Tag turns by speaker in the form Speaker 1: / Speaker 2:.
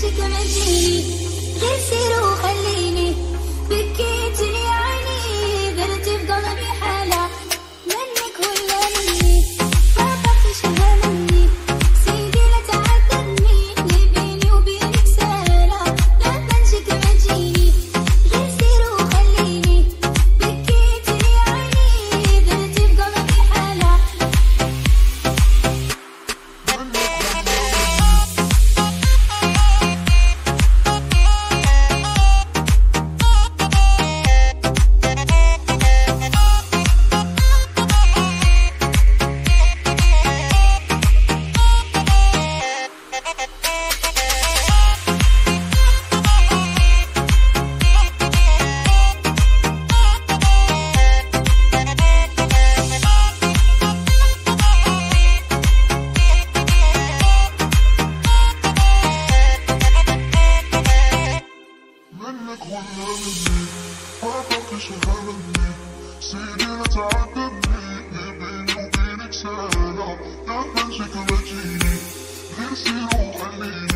Speaker 1: بنشك مجيني غير سير وخليني بكيت لي عيني درت بقلبي حالة منك ولا مني ما بقيش همني سيدي لا تعذبني اللي بيني وبينك سالة لا بنشك مجيني غير سير وخليني بكيت لي عيني درت بقلبي حالة
Speaker 2: منك ولا مني ما بقيش همني سيدي لا تعذبني اللي بيني وبينك سالة لا بنشك مجيني غير سير وخليني